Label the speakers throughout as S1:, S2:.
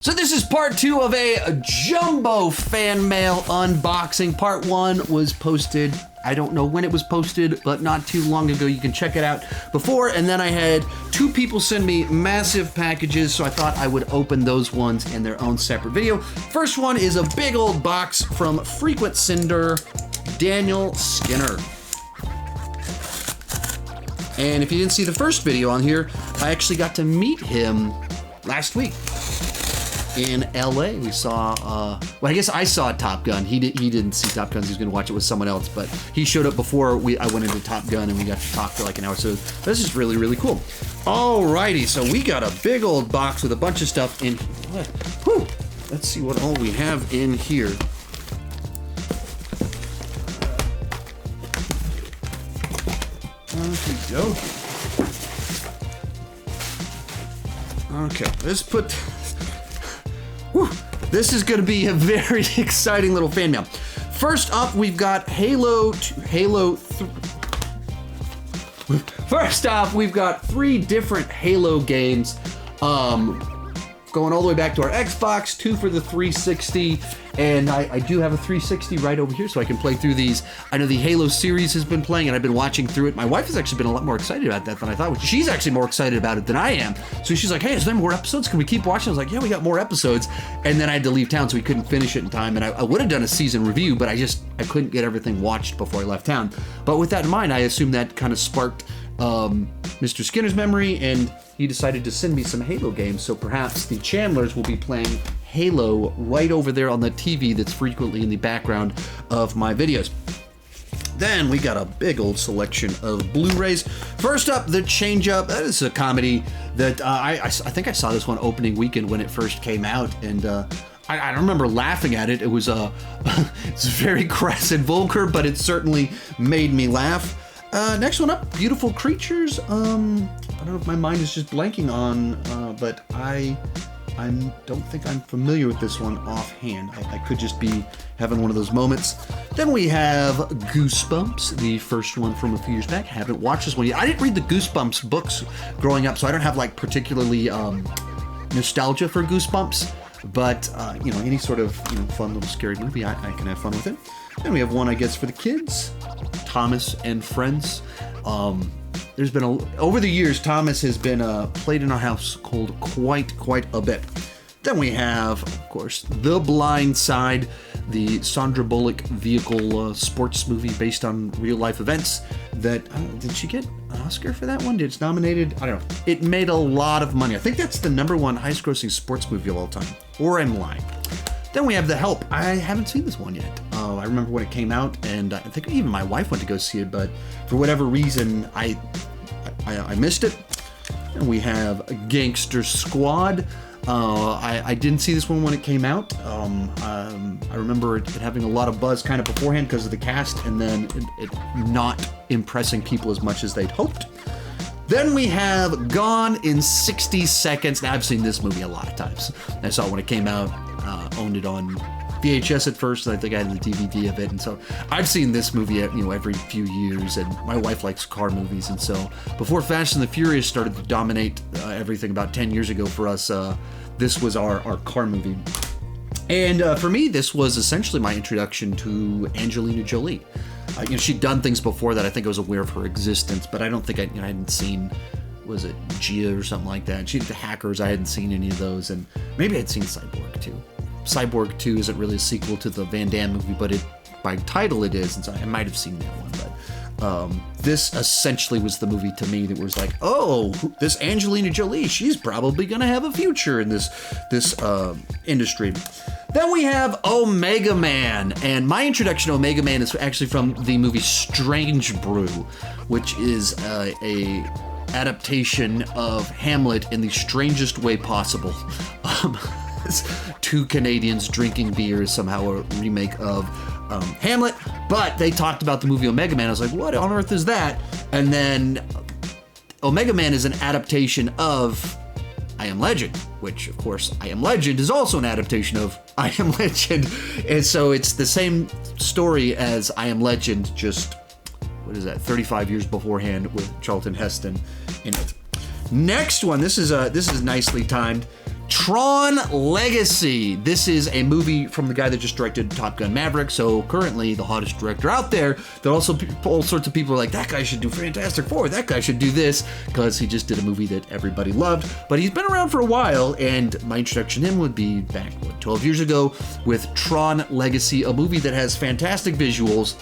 S1: So this is part 2 of a jumbo fan mail unboxing. Part 1 was posted, I don't know when it was posted, but not too long ago. You can check it out before. And then I had 2 people send me massive packages, so I thought I would open those ones in their own separate video. First one is a big old box from frequent sender, Daniel Skinner. And if you didn't see the first video on here, I actually got to meet him last week. In LA, we saw, well, I guess I saw Top Gun. He didn't see Top Gun, he was gonna watch it with someone else, but he showed up before I went into Top Gun and we got to talk for like an hour. So this is really, really cool. Alrighty, so we got a big old box with a bunch of stuff in, whew, let's see what all we have in here. Okie dokie. Okay, let's put, whew, this is going to be a very exciting little fan mail. First up, we've got First off, we've got 3 different Halo games, going all the way back to our Xbox, 2 for the 360, and I do have a 360 right over here, so I can play through these. I know the Halo series has been playing, and I've been watching through it. My wife has actually been a lot more excited about that than I thought. She's actually more excited about it than I am. So she's like, hey, is there more episodes? Can we keep watching? I was like, yeah, we got more episodes. And then I had to leave town, so we couldn't finish it in time. And I would have done a season review, but I couldn't get everything watched before I left town. But with that in mind, I assume that kind of sparked Mr. Skinner's memory, and he decided to send me some Halo games, so perhaps the Chandlers will be playing Halo right over there on the TV that's frequently in the background of my videos. Then we got a big old selection of Blu-rays. First up, The Change Up. That is a comedy that I think I saw this one opening weekend when it first came out, and I remember laughing at it. It was it's very crass and vulgar, but it certainly made me laugh. Next one up, Beautiful Creatures. I don't know if my mind is just blanking on, but I don't think I'm familiar with this one offhand. I could just be having one of those moments. Then we have Goosebumps, the first one from a few years back. Haven't watched this one yet. I didn't read the Goosebumps books growing up, so I don't have like particularly nostalgia for Goosebumps. But you know, any sort of fun little scary movie, I can have fun with it. Then we have one, I guess, for the kids, Thomas and Friends. There's been over the years, Thomas has been played in our household quite a bit. Then we have, of course, The Blind Side, the Sandra Bullock vehicle sports movie based on real life events. That did she get an Oscar for that one? It's nominated. I don't know. It made a lot of money. I think that's the #1 highest grossing sports movie of all time. Or I'm lying. Then we have The Help. I haven't seen this one yet. I remember when it came out, and I think even my wife went to go see it, but for whatever reason, I missed it. And we have Gangster Squad. I didn't see this one when it came out. I remember it having a lot of buzz kind of beforehand because of the cast, and then it not impressing people as much as they'd hoped. Then we have Gone in 60 Seconds. Now, I've seen this movie a lot of times. I saw it when it came out, owned it on VHS at first, and I think I had the DVD of it, and so I've seen this movie every few years, and my wife likes car movies, and so before Fast and the Furious started to dominate everything about 10 years ago for us, this was our car movie. And for me, this was essentially my introduction to Angelina Jolie. She'd done things before that. I think I was aware of her existence, but I don't think I hadn't seen, was it Gia or something like that? She did The Hackers. I hadn't seen any of those, and maybe I'd seen Cyborg 2. Cyborg 2 isn't really a sequel to the Van Damme movie, but by title it is, and so I might have seen that one. But this essentially was the movie to me that was like, oh, this Angelina Jolie, she's probably gonna have a future in this industry. Then we have Omega Man, and my introduction to Omega Man is actually from the movie Strange Brew, which is a adaptation of Hamlet in the strangest way possible. 2 Canadians drinking beer is somehow a remake of Hamlet, but they talked about the movie Omega Man. I was like, what on earth is that? And then Omega Man is an adaptation of I Am Legend, which, of course, I Am Legend is also an adaptation of I Am Legend. And so it's the same story as I Am Legend, just, 35 years beforehand with Charlton Heston in it. Next one, this is nicely timed. Tron Legacy. This is a movie from the guy that just directed Top Gun Maverick, so currently the hottest director out there. There are also all sorts of people are like, that guy should do Fantastic Four, that guy should do this, because he just did a movie that everybody loved. But he's been around for a while, and my introduction to him would be back, 12 years ago with Tron Legacy, a movie that has fantastic visuals,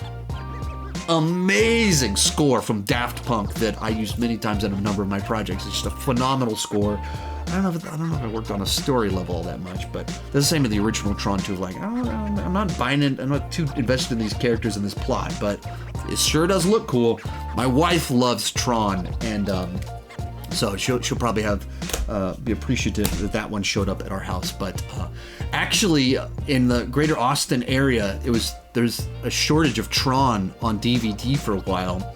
S1: amazing score from Daft Punk that I used many times in a number of my projects. It's just a phenomenal score. I don't know if I worked on a story level all that much, but that's the same with the original Tron 2. Like, I'm not buying it. I'm not too invested in these characters and this plot, but it sure does look cool. My wife loves Tron, and so she'll probably be appreciative that one showed up at our house. But actually, in the greater Austin area, there's a shortage of Tron on DVD for a while.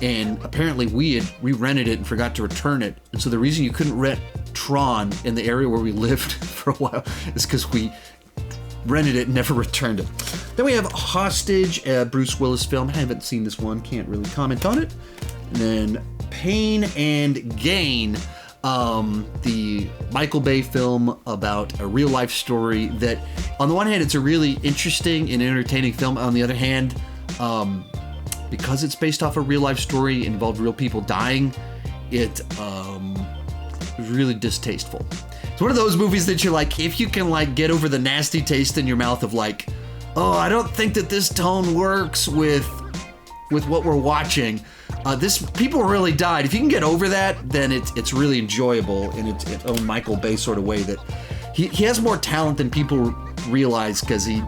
S1: And apparently we rented it and forgot to return it. And so the reason you couldn't rent Tron in the area where we lived for a while is because we rented it and never returned it. Then we have Hostage, a Bruce Willis film. I haven't seen this one, can't really comment on it. And then Pain and Gain, the Michael Bay film about a real life story that, on the one hand, it's a really interesting and entertaining film. On the other hand, because it's based off a real life story, involved real people dying, it was really distasteful. It's one of those movies that you're like, if you can like get over the nasty taste in your mouth of like, oh, I don't think that this tone works with what we're watching. People really died. If you can get over that, then it's really enjoyable in its own Michael Bay sort of way. That he has more talent than people realize, because he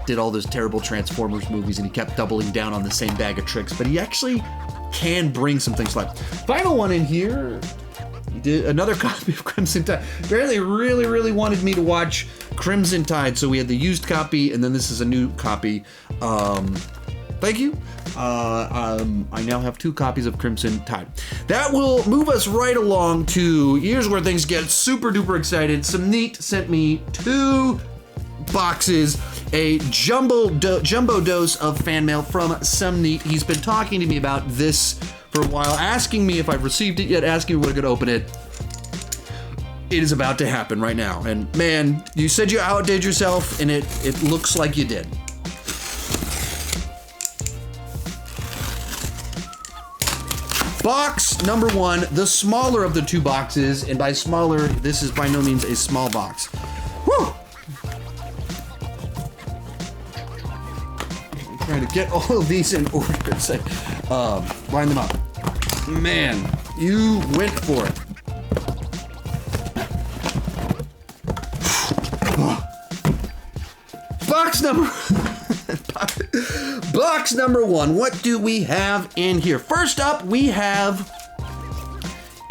S1: did all those terrible Transformers movies and he kept doubling down on the same bag of tricks, but he actually can bring some things to life. Final one in here, he did another copy of Crimson Tide. Apparently really wanted me to watch Crimson Tide, so we had the used copy, and then this is a new copy. Thank you. I now have 2 copies of Crimson Tide. That will move us right along to here's where things get super duper excited. Some Neat sent me 2 boxes, a jumbo dose of fan mail from Some Neat. He's been talking to me about this for a while, asking me if I've received it yet, asking me when I could open it. It is about to happen right now. And man, you said you outdid yourself, and it looks like you did. Box number 1, the smaller of the 2 boxes, and by smaller, this is by no means a small box. Whew! I'm trying to get all of these in order, so, line them up. Man, you went for it. Box number 1, what do we have in here? First up, we have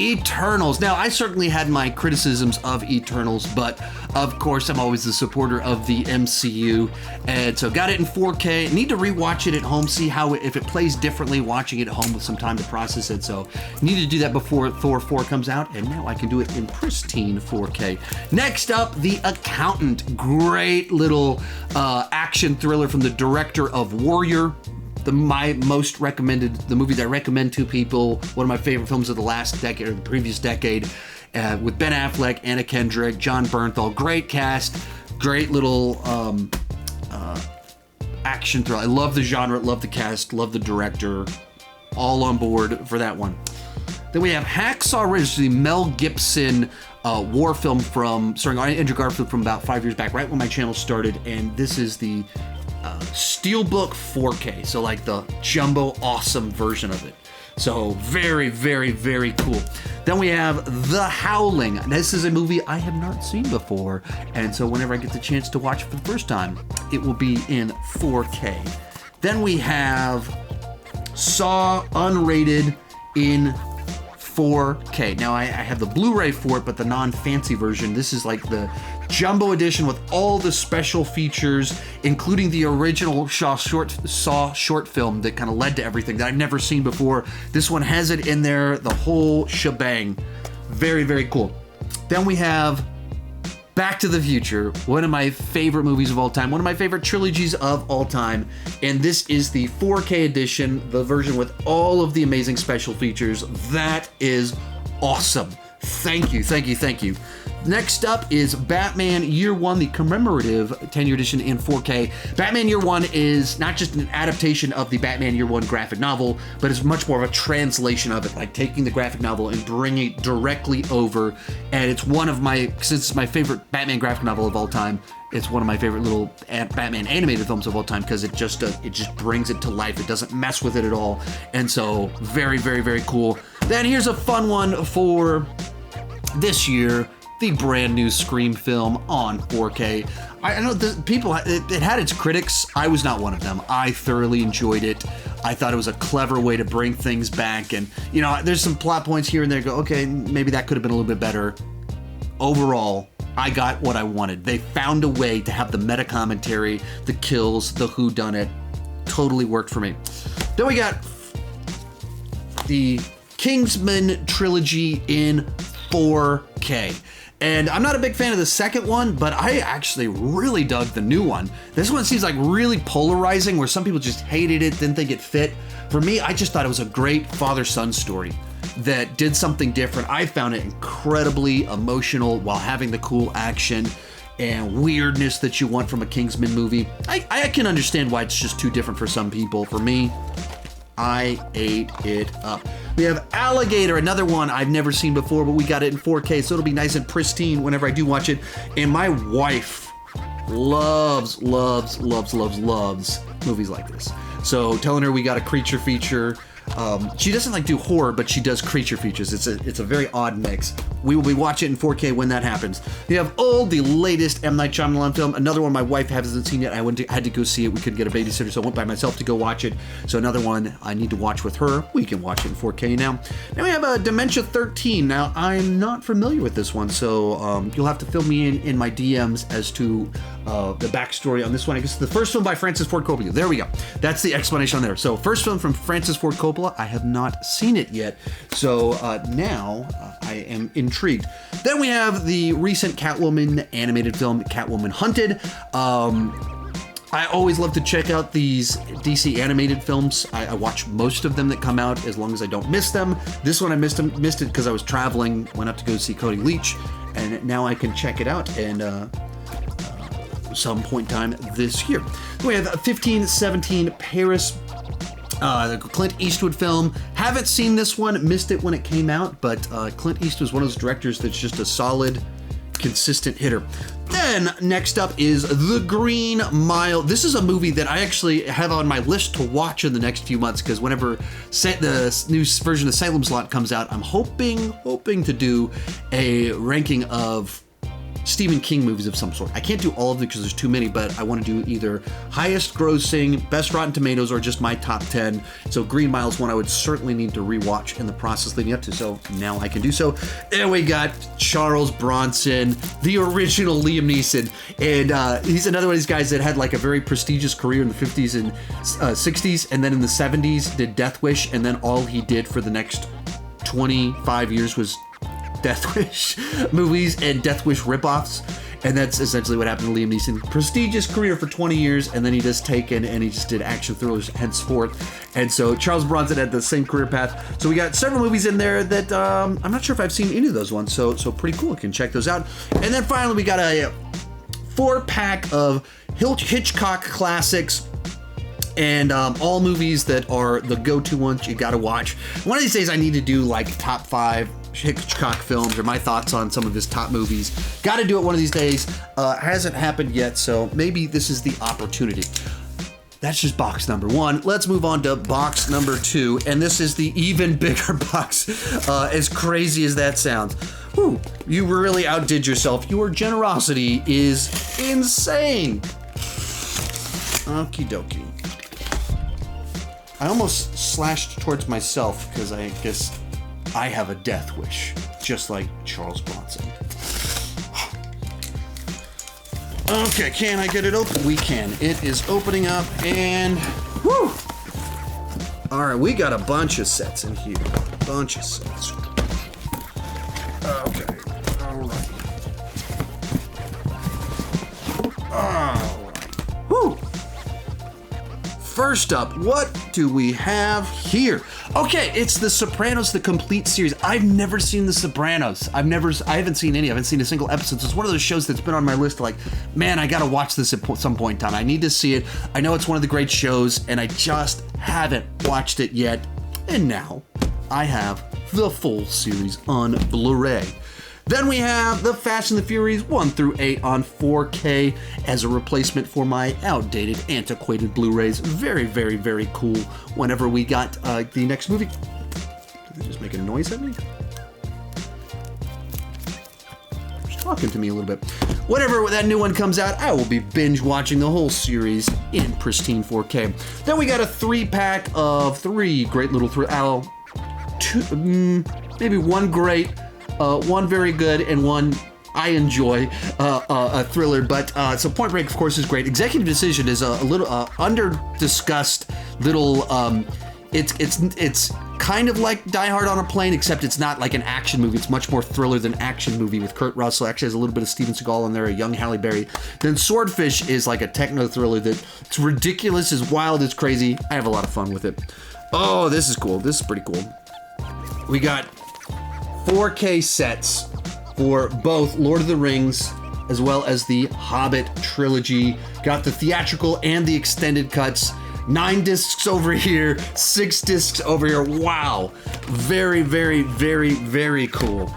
S1: Eternals. Now, I certainly had my criticisms of Eternals, but of course, I'm always a supporter of the MCU, and so got it in 4K. Need to rewatch it at home, see how if it plays differently watching it at home with some time to process it. So need to do that before Thor 4 comes out, and now I can do it in pristine 4K. Next up, The Accountant. Great little action thriller from the director of Warrior. The movie that I recommend to people, one of my favorite films of the last decade or the previous decade, with Ben Affleck, Anna Kendrick, John Bernthal. Great cast, great little action thriller. I love the genre, love the cast, love the director. All on board for that one. Then we have Hacksaw Ridge, the Mel Gibson war film starring Andrew Garfield from about 5 years back, right when my channel started, and this is the Steelbook 4K, so like the jumbo awesome version of it. So very cool. Then we have The Howling. This is a movie I have not seen before, and so whenever I get the chance to watch it for the first time, it will be in 4K. Then we have Saw unrated in 4K. Now I have the Blu-ray for it, but the non-fancy version. This is like the jumbo edition with all the special features, including the original Saw short film that kind of led to everything that I've never seen before. This one has it in there, the whole shebang. Very cool. Then we have Back to the Future, one of my favorite movies of all time, one of my favorite trilogies of all time, and this is the 4K edition, the version with all of the amazing special features. That is awesome. Thank you. Next up is Batman Year One, the commemorative 10-year edition in 4K. Batman Year One is not just an adaptation of the Batman Year One graphic novel, but it's much more of a translation of it, like taking the graphic novel and bringing it directly over. And it's one of my, since it's my favorite Batman graphic novel of all time, it's one of my favorite little Batman animated films of all time because it just brings it to life. It doesn't mess with it at all. And so very, very, very cool. Then here's a fun one for this year. The brand new Scream film on 4K. I know it had its critics. I was not one of them. I thoroughly enjoyed it. I thought it was a clever way to bring things back. And, you know, there's some plot points here and there. Go, okay, maybe that could have been a little bit better. Overall, I got what I wanted. They found a way to have the meta commentary, the kills, the whodunit. Totally worked for me. Then we got the Kingsman trilogy in 4K. And I'm not a big fan of the second one, but I actually really dug the new one. This one seems like really polarizing, where some people just hated it, didn't think it fit. For me, I just thought it was a great father-son story that did something different. I found it incredibly emotional while having the cool action and weirdness that you want from a Kingsman movie. I can understand why it's just too different for some people. For me, I ate it up. We have Alligator, another one I've never seen before, but we got it in 4K, so it'll be nice and pristine whenever I do watch it. And my wife loves movies like this. So telling her we got a creature feature. She doesn't like do horror, but she does creature features. It's a very odd mix. We will be watching it in 4K when that happens. We have the latest M. Night Shyamalan film. Another one my wife hasn't seen yet. I had to go see it. We couldn't get a babysitter, so I went by myself to go watch it. So another one I need to watch with her. We can watch it in 4K now. Now we have Dementia 13. Now I'm not familiar with this one, so you'll have to fill me in my DMs as to the backstory on this one. I guess the first film by Francis Ford Coppola. There we go. That's the explanation on there. So first film from Francis Ford Coppola. I have not seen it yet, so now I am intrigued. Then we have the recent Catwoman animated film, Catwoman Hunted. I always love to check out these DC animated films. I watch most of them that come out as long as I don't miss them. This one I missed it because I was traveling, went up to go see Cody Leach, and now I can check it out and some point in time this year. We have 1517 Paris, the Clint Eastwood film. Haven't seen this one, missed it when it came out, but Clint Eastwood is one of those directors that's just a solid, consistent hitter. Then next up is The Green Mile. This is a movie that I actually have on my list to watch in the next few months, because whenever the new version of Salem's Lot comes out, I'm hoping to do a ranking of Stephen King movies of some sort. I can't do all of them because there's too many, but I want to do either highest grossing, best Rotten Tomatoes, or just my top 10. So Green Mile is one I would certainly need to rewatch in the process leading up to, so now I can do so. And we got Charles Bronson, the original Liam Neeson. And he's another one of these guys that had like a very prestigious career in the 50s and 60s, and then in the 70s did Death Wish, and then all he did for the next 25 years was Death Wish movies and Death Wish ripoffs, and that's essentially what happened to Liam Neeson. Prestigious career for 20 years, and then he just Taken, and he just did action thrillers henceforth. And so Charles Bronson had the same career path. So we got several movies in there that I'm not sure if I've seen any of those ones, so pretty cool. You can check those out. And then finally we got a 4-pack of Hitchcock classics, and all movies that are the go-to ones you gotta watch. One of these days I need to do like top 5 Hitchcock films, or my thoughts on some of his top movies. Got to do it one of these days. Hasn't happened yet, so maybe this is the opportunity. That's just box number 1. Let's move on to box number 2, and this is the even bigger box. As crazy as that sounds. Whew, you really outdid yourself. Your generosity is insane. Okie dokie. I almost slashed towards myself because I guess I have a death wish, just like Charles Bronson. Okay, can I get it open? We can. It is opening up, and whoo! All right, we got a bunch of sets in here. Bunch of sets. Okay, all right. All right. Whoo! first up, what do we have here? Okay, it's The Sopranos, the complete series. I've never seen The Sopranos. I haven't seen any. I haven't seen a single episode. So it's one of those shows that's been on my list. Like, man, I gotta watch this at some point in time. I need to see it. I know it's one of the great shows, and I just haven't watched it yet. And now I have the full series on Blu-ray. Then we have The Fast and the Furious 1 through 8 on 4K as a replacement for my outdated, antiquated Blu-rays. Very, very, very cool. Whenever we got the next movie... Did they just make a noise at me? Just talking to me a little bit. Whenever that new one comes out, I will be binge watching the whole series in pristine 4K. Then we got a 3-pack of 3 great little maybe one great, one very good, and one I enjoy, a thriller. But so Point Break, of course, is great. Executive Decision is a little under-discussed little. It's kind of like Die Hard on a Plane, except it's not like an action movie. It's much more thriller than action movie with Kurt Russell. Actually has a little bit of Steven Seagal in there, a young Halle Berry. Then Swordfish is like a techno thriller that it's ridiculous, it's wild, it's crazy. I have a lot of fun with it. Oh, this is cool. This is pretty cool. We got 4K sets for both Lord of the Rings as well as the Hobbit trilogy. Got the theatrical and the extended cuts. 9 discs over here, 6 discs over here. Wow. Very, very, very, very cool.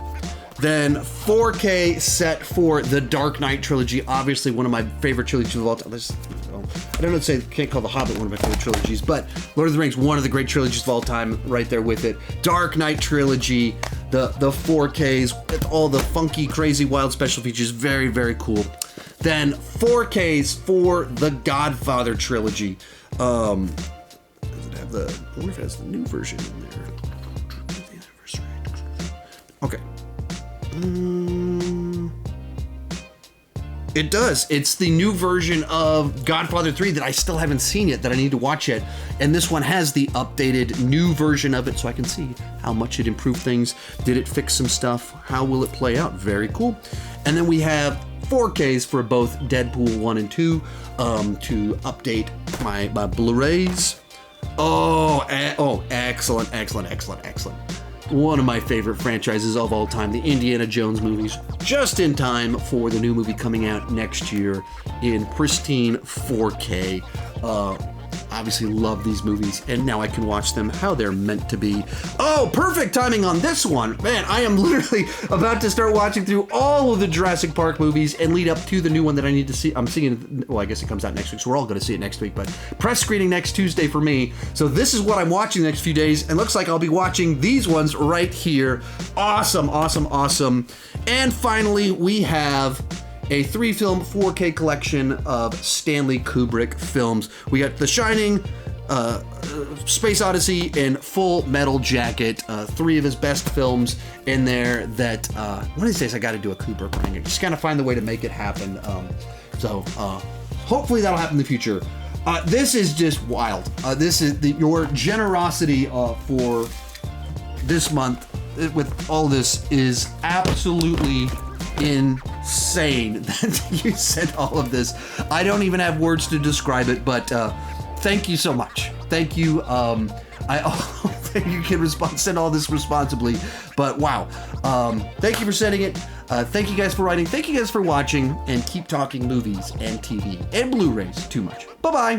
S1: Then 4K set for the Dark Knight trilogy. Obviously one of my favorite trilogies of all time. I don't know to say, can't call The Hobbit one of my favorite trilogies, but Lord of the Rings, one of the great trilogies of all time, right there with it. Dark Knight trilogy, the 4Ks, with all the funky, crazy, wild special features. Very, very cool. Then 4Ks for the Godfather trilogy. Does it have I wonder if it has the new version in there. Okay. It does. It's the new version of Godfather 3 that I still haven't seen yet, that I need to watch yet. And this one has the updated new version of it, so I can see how much it improved things. Did it fix some stuff? How will it play out? Very cool. And then we have 4Ks for both Deadpool 1 and 2 to update my Blu-rays. Oh, excellent, excellent, excellent, excellent. One of my favorite franchises of all time, the Indiana Jones movies, just in time for the new movie coming out next year in pristine 4K. Obviously love these movies, and now I can watch them how they're meant to be. Oh, perfect timing on this one. Man, I am literally about to start watching through all of the Jurassic Park movies and lead up to the new one that I need to see. I'm seeing it, well, I guess it comes out next week, so we're all going to see it next week, but press screening next Tuesday for me. So this is what I'm watching the next few days, and looks like I'll be watching these ones right here. Awesome, awesome, awesome. And finally, we have a 3-film 4K collection of Stanley Kubrick films. We got The Shining, Space Odyssey, and Full Metal Jacket. 3 of his best films in there that, one of these days I gotta do a Kubrick ring. Just gotta find the way to make it happen. So hopefully that'll happen in the future. This is just wild. This is your generosity for this month with all this is absolutely insane that you sent all of this. I don't even have words to describe it, but thank you so much. Thank you. I hope that you can send all this responsibly, but wow. Thank you for sending it. Thank you guys for writing. Thank you guys for watching, and keep talking movies and TV and Blu-rays too much. Bye-bye.